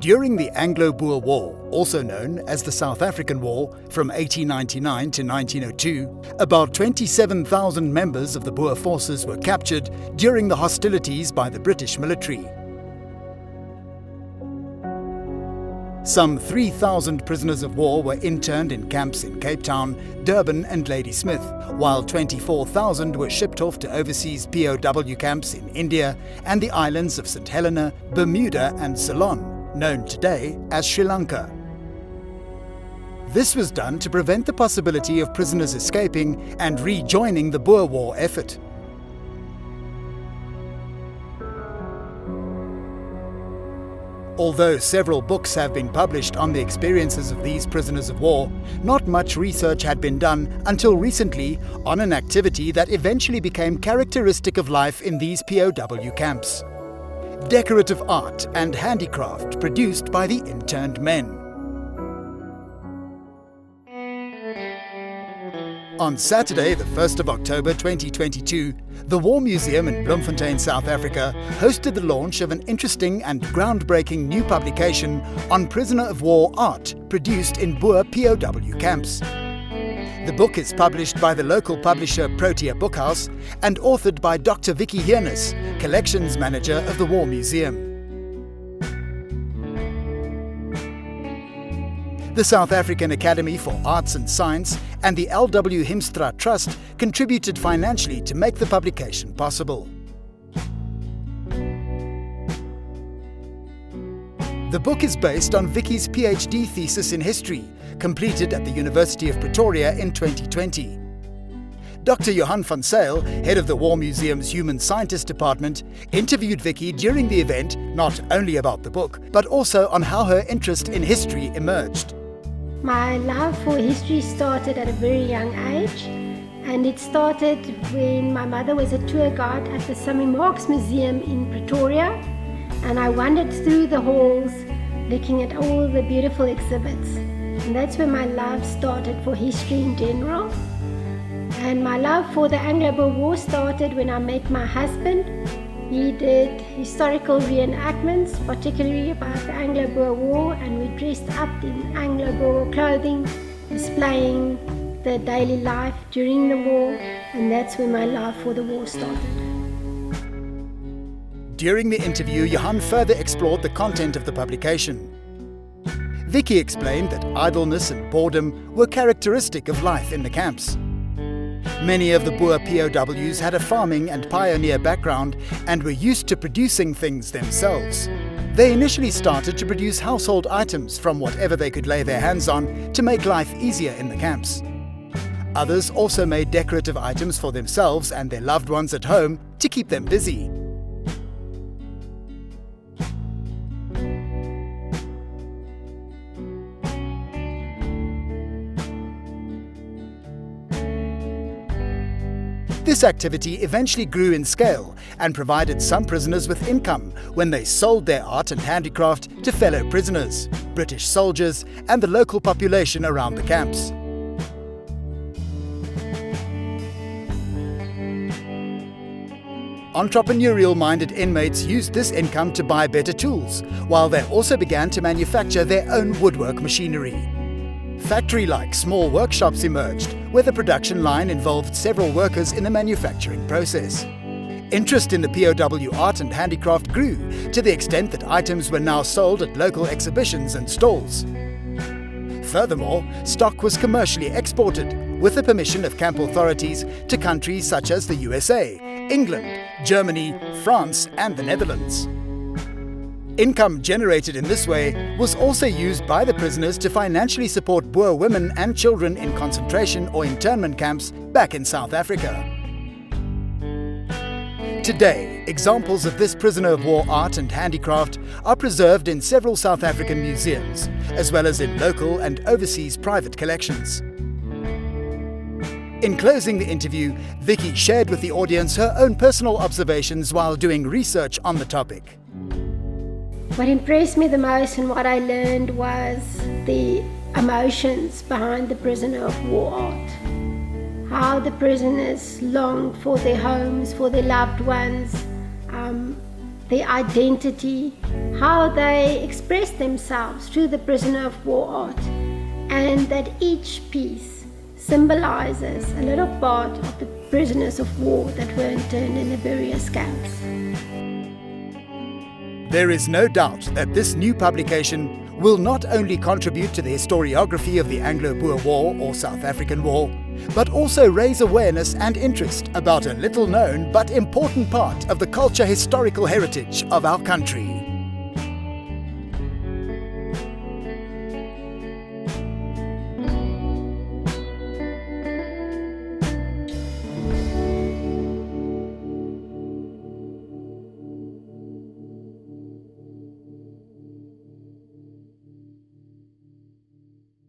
During the Anglo-Boer War, also known as the South African War from 1899 to 1902, about 27,000 members of the Boer forces were captured during the hostilities by the British military. Some 3,000 prisoners of war were interned in camps in Cape Town, Durban and Ladysmith, while 24,000 were shipped off to overseas POW camps in India and the islands of St Helena, Bermuda and Ceylon, known today as Sri Lanka. This was done to prevent the possibility of prisoners escaping and rejoining the Boer War effort. Although several books have been published on the experiences of these prisoners of war, not much research had been done until recently on an activity that eventually became characteristic of life in these POW camps: decorative art and handicraft produced by the interned men. On Saturday, the 1st of October 2022, the War Museum in Bloemfontein, South Africa, hosted the launch of an interesting and groundbreaking new publication on prisoner of war art produced in Boer POW camps. The book is published by the local publisher Protea Boekhuis and authored by Dr Vicky Heunis, Collections Manager of the War Museum. The South African Academy for Arts and Science and the L.W. Himstra Trust contributed financially to make the publication possible. The book is based on Vicky's PhD thesis in history, completed at the University of Pretoria in 2020. Dr. Johan van Zyl, head of the War Museum's Human Scientist Department, interviewed Vicky during the event not only about the book, but also on how her interest in history emerged. My love for history started at a very young age, and it started when my mother was a tour guide at the Sammy Marks Museum in Pretoria, and I wandered through the halls looking at all the beautiful exhibits. And that's where my love started for history in general. And my love for the Anglo-Boer War started when I met my husband. He did historical reenactments, particularly about the Anglo-Boer War, and we dressed up in Anglo-Boer clothing, displaying the daily life during the war, and that's where my love for the war started. During the interview, Johan further explored the content of the publication. Vicky explained that idleness and boredom were characteristic of life in the camps. Many of the Boer POWs had a farming and pioneer background and were used to producing things themselves. They initially started to produce household items from whatever they could lay their hands on to make life easier in the camps. Others also made decorative items for themselves and their loved ones at home to keep them busy. This activity eventually grew in scale and provided some prisoners with income when they sold their art and handicraft to fellow prisoners, British soldiers, and the local population around the camps. Entrepreneurial-minded inmates used this income to buy better tools, while they also began to manufacture their own woodwork machinery. Factory-like small workshops emerged, where the production line involved several workers in the manufacturing process. Interest in the POW art and handicraft grew to the extent that items were now sold at local exhibitions and stalls. Furthermore, stock was commercially exported, with the permission of camp authorities, to countries such as the USA, England, Germany, France and the Netherlands. Income generated in this way was also used by the prisoners to financially support Boer women and children in concentration or internment camps back in South Africa. Today, examples of this prisoner of war art and handicraft are preserved in several South African museums, as well as in local and overseas private collections. In closing the interview, Vicky shared with the audience her own personal observations while doing research on the topic. What impressed me the most and what I learned was the emotions behind the prisoner of war art. How the prisoners longed for their homes, for their loved ones, their identity, how they express themselves through the prisoner of war art, and that each piece symbolizes a little part of the prisoners of war that were interned in the various camps. There is no doubt that this new publication will not only contribute to the historiography of the Anglo-Boer War or South African War, but also raise awareness and interest about a little known but important part of the culture historical heritage of our country.